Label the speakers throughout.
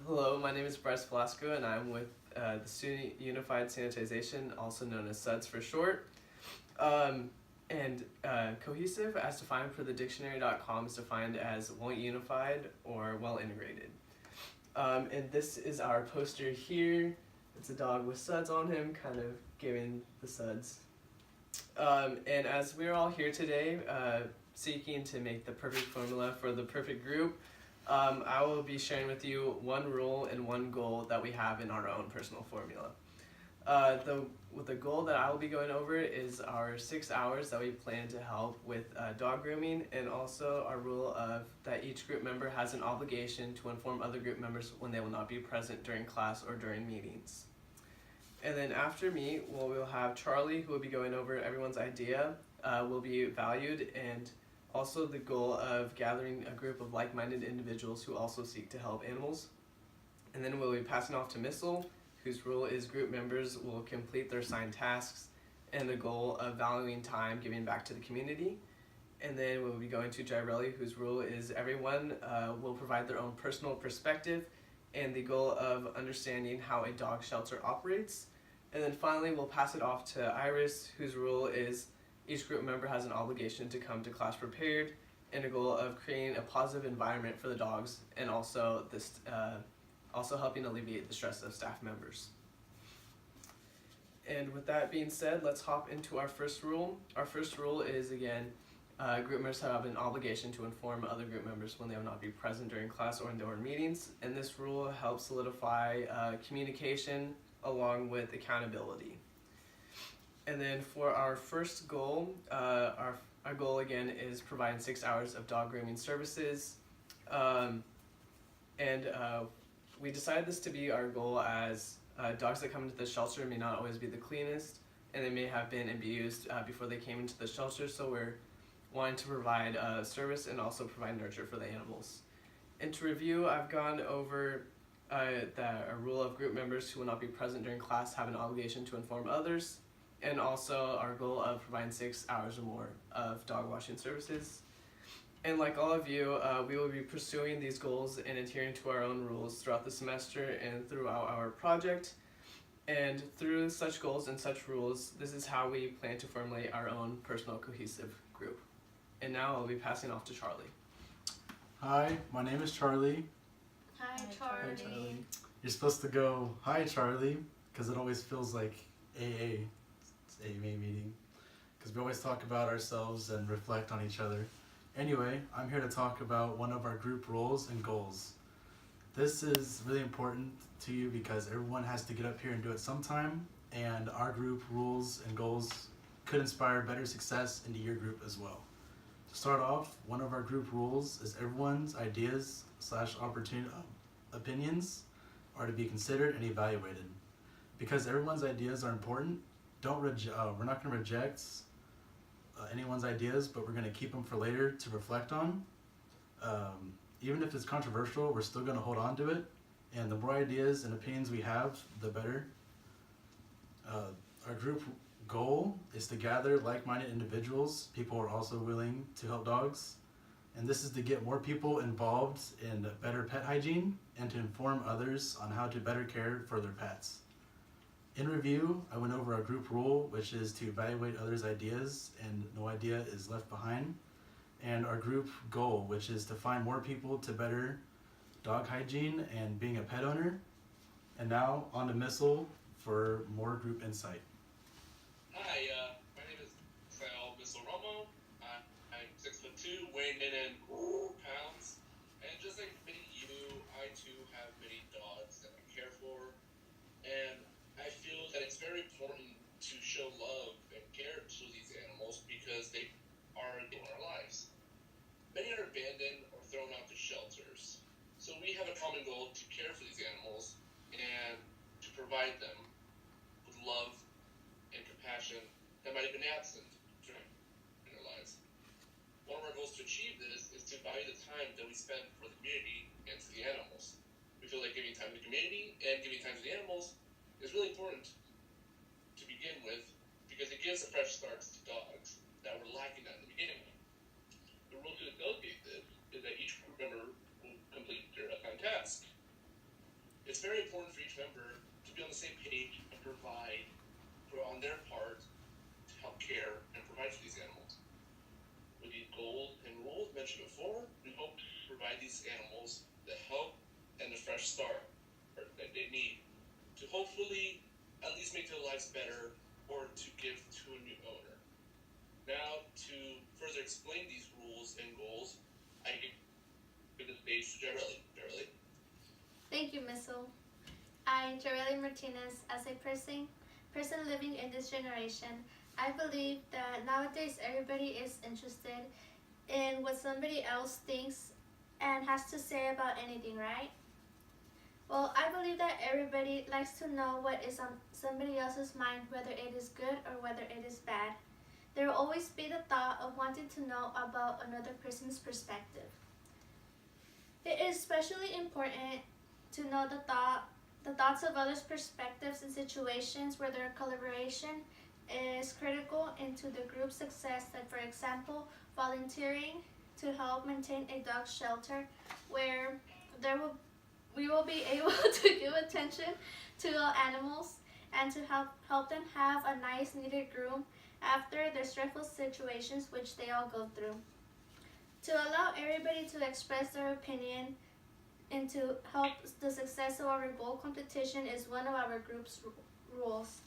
Speaker 1: Hello, my name is Bryce Velasco and I'm with the Student Unified Sanitization, also known as SUDS for short. Cohesive, as defined for the dictionary.com, is defined as well unified or well integrated. And this is our poster here. It's a dog with SUDS on him, kind of giving the SUDS. And as we're all here today, seeking to make the perfect formula for the perfect group, I will be sharing with you one rule and one goal that we have in our own personal formula. The goal that I will be going over is our 6 hours that we plan to help with dog grooming, and also our rule of that each group member has an obligation to inform other group members when they will not be present during class or during meetings. And then after me, we'll have Charlie, who will be going over everyone's idea, will be valued, and also the goal of gathering a group of like-minded individuals who also seek to help animals. And then we'll be passing off to Missile, whose rule is group members will complete their assigned tasks, and the goal of valuing time giving back to the community. And then we'll be going to Girelli, whose rule is everyone will provide their own personal perspective and the goal of understanding how a dog shelter operates. And then finally, we'll pass it off to Iris, whose rule is each group member has an obligation to come to class prepared, and a goal of creating a positive environment for the dogs, and also also helping alleviate the stress of staff members. And with that being said, let's hop into our first rule. Our first rule is, again, group members have an obligation to inform other group members when they will not be present during class or during meetings, and this rule helps solidify communication along with accountability. And then for our first goal, our goal again is providing 6 hours of dog grooming services. We decided this to be our goal as dogs that come into the shelter may not always be the cleanest, and they may have been abused before they came into the shelter, so we're wanting to provide service and also provide nurture for the animals. And to review, I've gone over a rule of group members who will not be present during class have an obligation to inform others, and also our goal of providing 6 hours or more of dog washing services. And like all of you, we will be pursuing these goals and adhering to our own rules throughout the semester and throughout our project. And through such goals and such rules, this is how we plan to formulate our own personal cohesive group. And now I'll be passing off to Charlie.
Speaker 2: Hi, my name is Charlie.
Speaker 3: Hi,
Speaker 1: Hi,
Speaker 3: Charlie.
Speaker 1: Charlie.
Speaker 2: You're supposed to go, hi Charlie, because it always feels like AA. It's AA meeting. Because we always talk about ourselves and reflect on each other. Anyway, I'm here to talk about one of our group roles and goals. This is really important to you because everyone has to get up here and do it sometime, and our group rules and goals could inspire better success into your group as well. To start off, one of our group rules is everyone's ideas / opinions are to be considered and evaluated. Because everyone's ideas are important, we're not going to reject anyone's ideas, but we're going to keep them for later to reflect on. Even if it's controversial, we're still going to hold on to it, and the more ideas and opinions we have, the better. Our group goal is to gather like-minded individuals, people who are also willing to help dogs, and this is to get more people involved in better pet hygiene and to inform others on how to better care for their pets. In review, I went over our group rule, which is to evaluate others' ideas and no idea is left behind, and our group goal, which is to find more people to better dog hygiene and being a pet owner. And now on to Missile for more group insight.
Speaker 4: Hi, my name is Sal Romo. I'm 6'2", weighing in at pounds, and just like many of you, I too have many dogs that I care for, and I feel that it's very important to show love and care to these animals because they are in our lives. Many are abandoned or thrown out to shelters, so we have a common goal to care for these animals and to provide them with love and compassion that might have been absent during their lives. One of our goals to achieve this is to value the time that we spend for the community and to the animals. We feel like giving time to the community and giving time to the animals is really important to begin with because it gives a fresh start to dogs that were lacking at the beginning. The rule to negotiate this is that each group member will complete their assigned task. It's very important for each member to be on the same page and provide on their part to help care and provide for these animals. With the goals and rules mentioned before, we hope to provide these animals the help and the fresh start that they need to hopefully at least make their lives better or to give to a new owner. Now, to further explain these rules and goals, I give the stage to Jareli. Jareli?
Speaker 3: Thank you, Missile. I, Jareli Martinez, as a person living in this generation, I believe that nowadays everybody is interested in what somebody else thinks and has to say about anything, right? Well, I believe that everybody likes to know what is on somebody else's mind, whether it is good or whether it is bad. There will always be the thought of wanting to know about another person's perspective. It is especially important to know the thoughts of others' perspectives in situations where their collaboration is critical into the group's success, like for example, volunteering to help maintain a dog shelter where we will be able to give attention to all animals and to help them have a nice needed groom after the stressful situations which they all go through. To allow everybody to express their opinion and to help the success of our goal competition is one of our group's rules.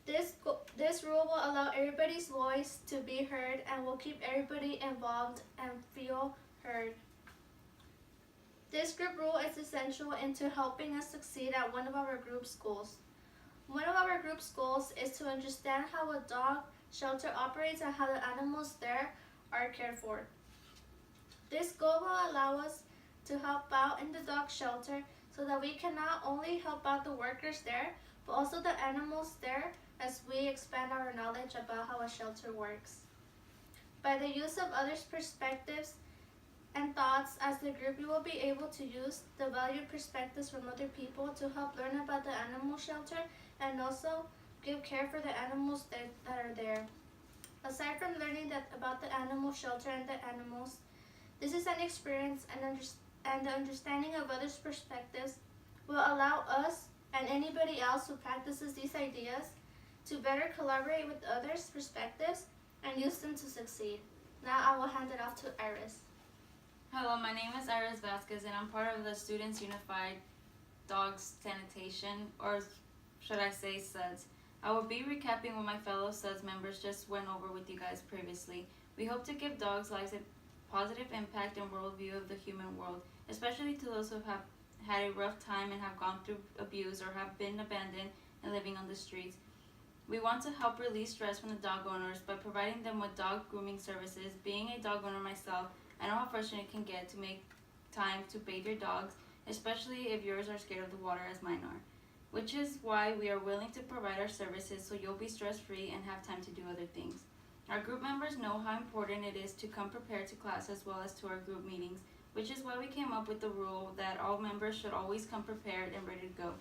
Speaker 3: This rule will allow everybody's voice to be heard and will keep everybody involved and feel heard. This group rule is essential into helping us succeed at one of our group's goals. One of our group's goals is to understand how a dog shelter operates and how the animals there are cared for. This goal will allow us to help out in the dog shelter so that we can not only help out the workers there, but also the animals there as we expand our knowledge about how a shelter works. By the use of others' perspectives and thoughts as the group, we will be able to use the valued perspectives from other people to help learn about the animal shelter and also give care for the animals that are there. Aside from learning about the animal shelter and the animals, this is an experience and the understanding of others' perspectives will allow us and anybody else who practices these ideas to better collaborate with others' perspectives and use them to succeed. Now I will hand it off to Iris.
Speaker 5: Hello, my name is Iris Vasquez and I'm part of the Students Unified Dogs Sanitation, or should I say SUDS. I will be recapping what my fellow SUDS members just went over with you guys previously. We hope to give dogs' lives a positive impact and worldview of the human world, especially to those who have had a rough time and have gone through abuse or have been abandoned and living on the streets. We want to help release stress from the dog owners by providing them with dog grooming services. Being a dog owner myself, I know how frustrating it can get to make time to bathe your dogs, especially if yours are scared of the water as mine are. Which is why we are willing to provide our services so you'll be stress-free and have time to do other things. Our group members know how important it is to come prepared to class as well as to our group meetings, which is why we came up with the rule that all members should always come prepared and ready to go.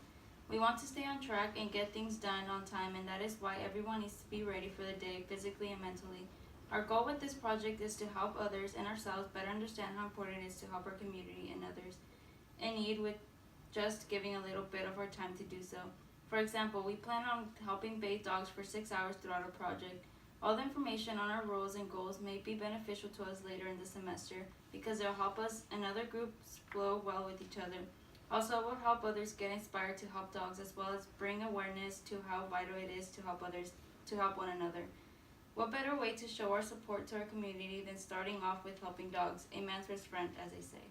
Speaker 5: We want to stay on track and get things done on time, and that is why everyone needs to be ready for the day physically and mentally. Our goal with this project is to help others and ourselves better understand how important it is to help our community and others in need with just giving a little bit of our time to do so. For example, we plan on helping bathe dogs for 6 hours throughout our project. All the information on our rules and goals may be beneficial to us later in the semester because it will help us and other groups flow well with each other. Also, it will help others get inspired to help dogs as well as bring awareness to how vital it is to help others, to help one another. What better way to show our support to our community than starting off with helping dogs, a man's best friend, as they say.